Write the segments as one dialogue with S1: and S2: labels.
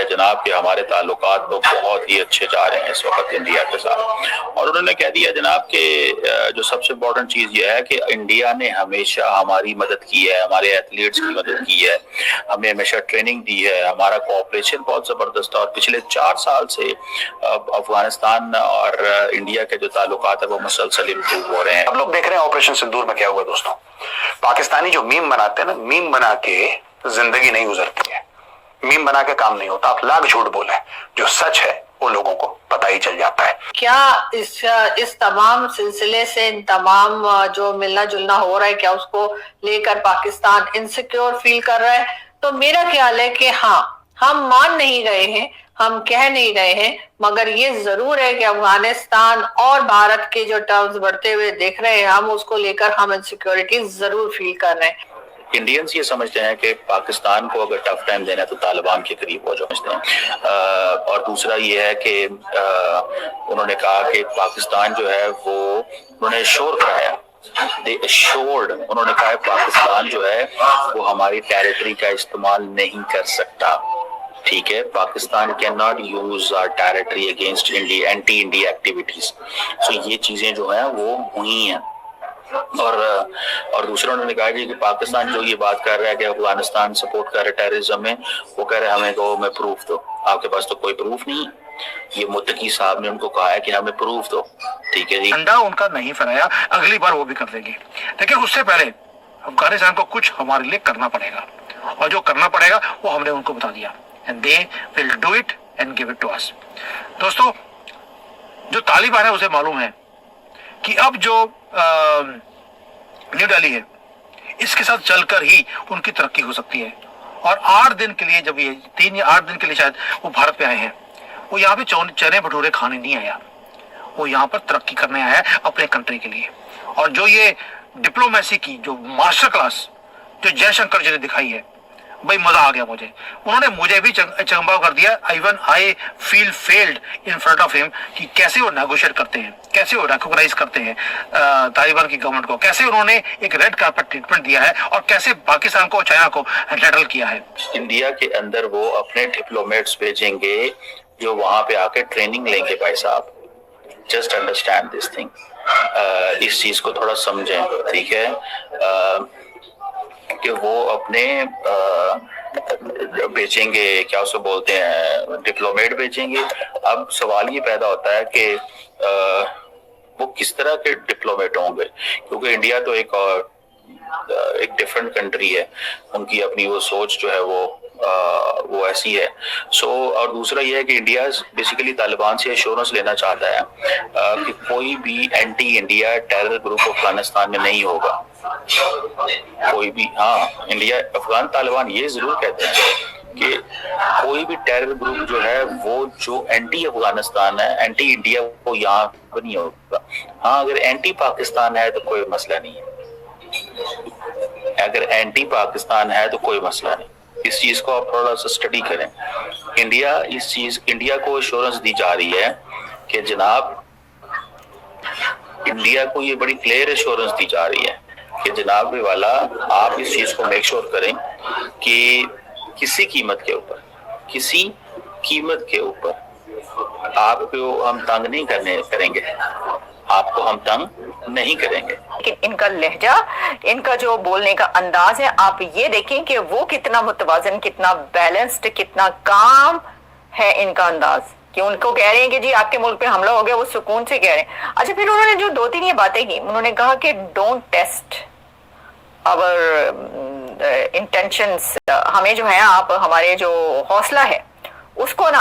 S1: जनाब कि हमारे ताल्लुकात तो बहुत ही अच्छे जा रहे हैं इस वक्त इंडिया के साथ। और उन्होंने कह दिया जनाब कि जो सबसे इम्पोर्टेंट चीज़ ये है कि इंडिया ने हमेशा हमारी मदद की है, हमारे एथलीट्स की मदद की है, हमें हमेशा ट्रेनिंग दी है, हमारा कोऑपरेशन बहुत ज़बरदस्त है। और पिछले 4 साल से अफगानिस्तान और इंडिया के जो ताल्लुकात है वो मुसलसल इम्प्रूव हो रहे हैं।
S2: अब लोग देख रहे हैं ऑपरेशन सिंदूर में क्या हुआ दोस्तों। पाकिस्तानी जो मीम बनाते हैं ना, मीम बना के जिंदगी नहीं गुजरती है, मीम बना के काम नहीं होता। आप लाख झूठ बोले, जो सच है वो लोगों को पता ही चल जाता है।
S3: क्या इस तमाम सिलसिले से इन तमाम जो मिलना जुलना हो रहा है, क्या उसको लेकर पाकिस्तान इनसिक्योर फील कर रहा है? तो मेरा ख्याल है कि हाँ, हम मान नहीं रहे हैं, हम कह नहीं रहे हैं, मगर ये जरूर है कि अफगानिस्तान और भारत के जो टर्म्स बढ़ते हुए देख रहे हैं, हम उसको लेकर हम इनसिक्योरिटी जरूर फील कर रहे हैं।
S1: इंडियंस ये समझते हैं कि पाकिस्तान को अगर टफ टाइम देना है तो तालिबान के करीब हो समझते हैं। और दूसरा ये है कि उन्होंने कहा कि पाकिस्तान जो है वो उन्होंने शोर कराया, उन्होंने कहा पाकिस्तान जो है वो हमारी टेरिटरी का इस्तेमाल नहीं कर सकता। ठीक है, Pakistan can not use our territory against India, anti India activities. So ये चीजें जो है वो हुई हैं। और दूसरा उन्होंने कहा कि पाकिस्तान जो ये बात कर रहा है कि अफगानिस्तान सपोर्ट कर रहा है टेररिज्म में, वो कह रहे हैं हमें तो हमें प्रूफ दो। आपके पास तो कोई प्रूफ नहीं। ये मुत्तकी साहब ने उनको कहा है कि हमें प्रूफ दो। ठीक है जी,
S4: अंडा उनका नहीं फराया, अगली बार वो भी कर देंगे, लेकिन उससे पहले अफगानिस्तान को कुछ हमारे लिए करना पड़ेगा, और जो करना पड़ेगा वो हमने उनको बता दिया, and they will do it and give it to us. दोस्तों, जो तालिबान है उसे मालूम है कि अब जो न्यू दिल्ली है, इसके साथ चलकर ही उनकी तरक्की हो सकती है। और 8 दिन के लिए, जब ये 3 या 8 दिन के लिए शायद वो भारत पे आए हैं, वो यहाँ पे चने भटूरे खाने नहीं आया, वो यहाँ पर तरक्की करने आया है अपने कंट्री के लिए। और जो ये डिप्लोमेसी की जो मास्टर क्लास जो जयशंकर जी ने दिखाई है, भाई मजा आ गया मुझे। उन्होंने मुझे भी चंबाव कर दिया। Even I feel failed in front of him कि कैसे वो नेगोशिएट करते हैं, कैसे वो रिकॉग्नाइज करते हैं तालिबान की गवर्नमेंट को, कैसे उन्होंने एक रेड कार्पेट ट्रीटमेंट दिया है, और कैसे पाकिस्तान को, चाइना को हैंडल किया है।
S1: इंडिया के अंदर वो अपने डिप्लोमेट्स भेजेंगे जो वहां पे आके ट्रेनिंग लेंगे। भाई साहब, जस्ट अंडरस्टैंड दिस थिंग, इस चीज को थोड़ा समझें। ठीक है, कि वो अपने बेचेंगे, क्या उसे बोलते हैं, डिप्लोमेट बेचेंगे। अब सवाल ये पैदा होता है कि वो किस तरह के डिप्लोमेट होंगे, क्योंकि इंडिया तो एक डिफरेंट कंट्री है, उनकी अपनी वो सोच जो है वो ऐसी है। और दूसरा ये है कि इंडिया बेसिकली तालिबान से एश्योरेंस लेना चाहता है कि कोई भी anti India terror group Afghanistan में नहीं होगा, कोई भी। हाँ, इंडिया अफगान तालिबान ये जरूर कहते हैं कि कोई भी टेरर ग्रुप जो है वो जो एंटी अफगानिस्तान है, एंटी इंडिया, वो यहाँ पर नहीं होगा। हाँ, अगर एंटी पाकिस्तान है तो कोई मसला नहीं है, अगर एंटी पाकिस्तान है तो कोई मसला नहीं। इस चीज को आप थोड़ा सा स्टडी करें। इंडिया को एश्योरेंस दी जा रही है कि जनाब, इंडिया को ये बड़ी क्लियर एश्योरेंस दी जा रही है कि जनाब वाला, आप इस चीज को मेक श्योर करें कि किसी कीमत के ऊपर आपको हम तंग नहीं करेंगे, आपको हम तंग नहीं करेंगे।
S5: लेकिन इनका लहजा, इनका जो बोलने का अंदाज है, आप ये देखें कि वो कितना मुतवाजन, कितना बैलेंस्ड, कितना काम है इनका अंदाज, कि उनको कह रहे हैं कि जी आपके मुल्क पे हमला हो गया, वो सुकून से कह रहे हैं। अच्छा, फिर उन्होंने जो 2-3 ये बातें की, उन्होंने कहा कि डोंट टेस्ट आवर इंटेंशंस, हमें जो है आप हमारे जो हौसला है उसको ना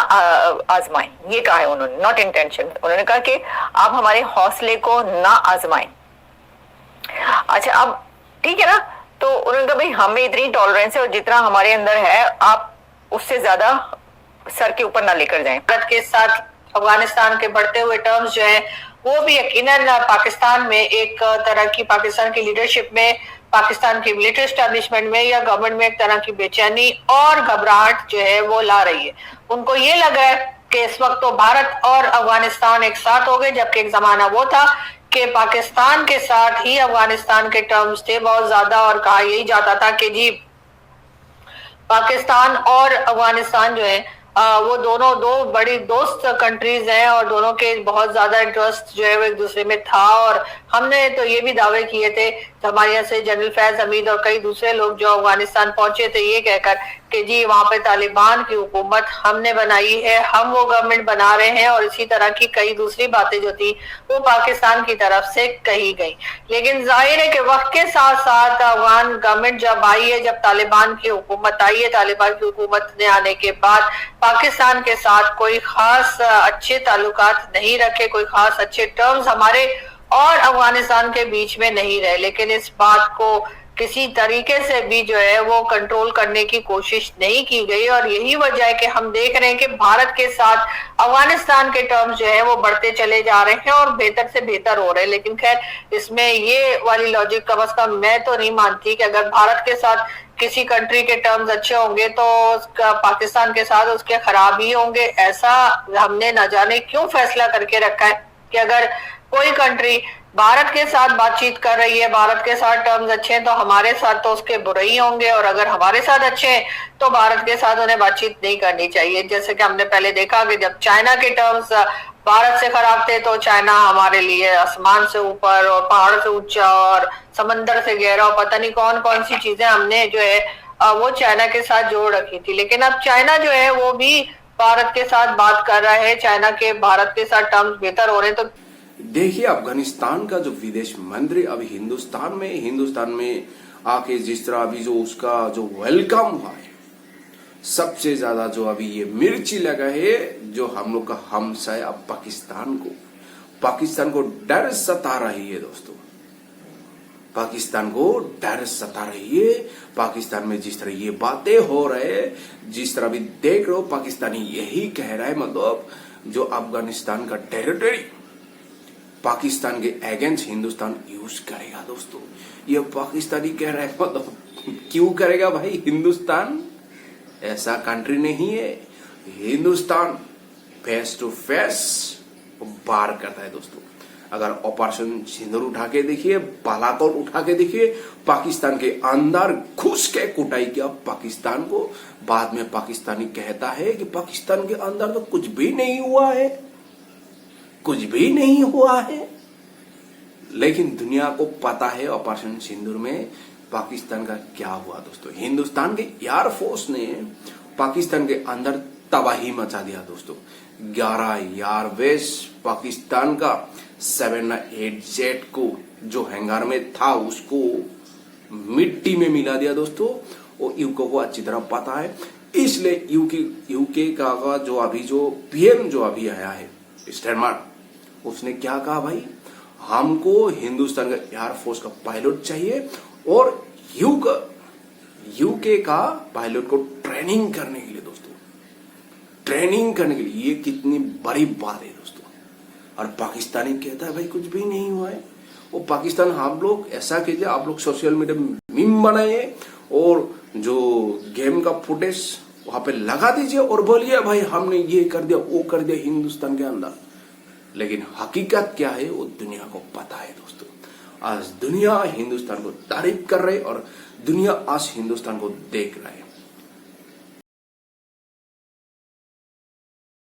S5: आजमाएं, ये कहा है उन्होंने, नॉट इंटेंशन। उन्होंने कहा कि आप हमारे हौसले को ना आजमाएं। अच्छा, अब ठीक है ना, तो उन्होंने कहा भाई हमें इतनी टॉलरेंस है और जितना हमारे अंदर है आप उससे ज्यादा सर के ऊपर ना लेकर जाएं।
S3: भारत के साथ अफगानिस्तान के बढ़ते हुए टर्म्स जो है वो भी यकीनन पाकिस्तान में एक तरह की, पाकिस्तान की लीडरशिप में, पाकिस्तान की मिलिट्री एस्टेब्लिशमेंट में या गवर्नमेंट में एक तरह की बेचैनी और घबराहट जो है वो ला रही है। उनको ये लग रहा है कि इस वक्त तो भारत और अफगानिस्तान एक साथ हो गए, जबकि एक जमाना वो था कि पाकिस्तान के साथ ही अफगानिस्तान के टर्म्स थे बहुत ज्यादा, और कहा यही जाता था कि जी पाकिस्तान और अफगानिस्तान जो है वो दोनों दो बड़ी दोस्त कंट्रीज हैं और दोनों के बहुत ज्यादा इंटरेस्ट जो है वो एक दूसरे में था। और हमने तो ये भी दावे किए थे, हमारे यहाँ से जनरल फैज हमीद और कई दूसरे लोग जो अफगानिस्तान पहुंचे थे ये कहकर कि जी वहां पे तालिबान की हुकूमत हमने बनाई है, हम वो गवर्नमेंट बना रहे हैं, और इसी तरह की कई दूसरी बातें जो थी वो पाकिस्तान की तरफ से कही गई। लेकिन जाहिर है कि वक्त के साथ साथ अफगान गवर्नमेंट जब आई है, जब तालिबान की हुकूमत आई है, तालिबान की हुकूमत ने आने के बाद पाकिस्तान के साथ कोई खास अच्छे ताल्लुकात नहीं रखे, कोई खास अच्छे टर्म्स हमारे और अफगानिस्तान के बीच में नहीं रहे। लेकिन इस बात को किसी तरीके से भी जो है वो कंट्रोल करने की कोशिश नहीं की गई, और यही वजह है कि हम देख रहे हैं कि भारत के साथ अफगानिस्तान के टर्म्स जो है वो बढ़ते चले जा रहे हैं और बेहतर से बेहतर हो रहे हैं। लेकिन खैर इसमें ये वाली लॉजिक कम अज कम मैं तो नहीं मानती कि अगर भारत के साथ किसी कंट्री के टर्म्स अच्छे होंगे तो पाकिस्तान के साथ उसके खराब ही होंगे। ऐसा हमने न जाने क्यों फैसला करके रखा है कि अगर कोई कंट्री भारत के साथ बातचीत कर रही है, भारत के साथ टर्म्स अच्छे हैं, तो हमारे साथ तो उसके बुरे ही होंगे, और अगर हमारे साथ अच्छे हैं तो भारत के साथ उन्हें बातचीत नहीं करनी चाहिए। जैसे कि हमने पहले देखा कि जब चाइना के टर्म्स भारत से खराब थे तो चाइना हमारे लिए आसमान से ऊपर और पहाड़ से ऊंचा और समंदर से गहरा और पता नहीं कौन कौन सी चीजें हमने जो है वो चाइना के साथ जोड़ रखी थी। लेकिन अब चाइना जो है वो भी भारत के साथ बात कर रहा है, चाइना के भारत के साथ टर्म्स बेहतर हो रहे हैं। तो
S6: देखिए अफगानिस्तान का जो विदेश मंत्री अभी हिंदुस्तान में आके जिस तरह अभी जो उसका जो वेलकम हुआ है, सबसे ज्यादा जो अभी ये मिर्ची लगा है जो हम लोग का हमसाया पाकिस्तान को डर सता रही है दोस्तों, पाकिस्तान को डर सता रही है। पाकिस्तान में जिस तरह ये बातें हो रहे हैं, जिस तरह भी देख रहे हो, पाकिस्तानी यही कह रहा है मतलब जो अफगानिस्तान का टेरिटरी पाकिस्तान के अगेंस्ट हिंदुस्तान यूज करेगा दोस्तों। ये पाकिस्तानी कह रहा है मतलब क्यों करेगा भाई, हिंदुस्तान ऐसा कंट्री नहीं है। हिंदुस्तान फेस टू फेस वार करता है दोस्तों। अगर ऑपरेशन सिंदूर उठा के देखिए, बालाकोट उठा के देखिए, पाकिस्तान के अंदर घुस के कुटाई किया पाकिस्तान को। बाद में पाकिस्तानी कहता है कि पाकिस्तान के अंदर तो कुछ भी नहीं हुआ है, कुछ भी नहीं हुआ है। लेकिन दुनिया को पता है ऑपरेशन सिंदूर में पाकिस्तान का क्या हुआ दोस्तों। हिंदुस्तान के एयरफोर्स ने पाकिस्तान के अंदर तबाही मचा दिया दोस्तों। 11 एयरबेस पाकिस्तान का 7-8 जेट को जो हैंगर में था उसको मिट्टी में मिला दिया दोस्तों। वो यूके को अच्छी तरह पता है, इसलिए यूके का जो अभी जो पीएम जो अभी आया है स्टर्मर, उसने क्या कहा भाई, हमको हिंदुस्तान का एयरफोर्स का पायलट चाहिए और यूके का पायलट को ट्रेनिंग करने के लिए दोस्तों, ट्रेनिंग करने के लिए। ये कितनी बड़ी बात है दोस्तों। और पाकिस्तानी कहता है भाई कुछ भी नहीं हुआ है। वो पाकिस्तान, हम लोग ऐसा कीजिए, आप लोग सोशल मीडिया में मीम बनाइए और जो गेम का फुटेज वहां पे लगा दीजिए और बोलिए भाई हमने ये कर दिया वो कर दिया हिंदुस्तान के अंदर। लेकिन हकीकत क्या है वो दुनिया को पता है दोस्तों। आज दुनिया हिंदुस्तान को तारीफ कर रही और दुनिया आज हिंदुस्तान को देख रहा है।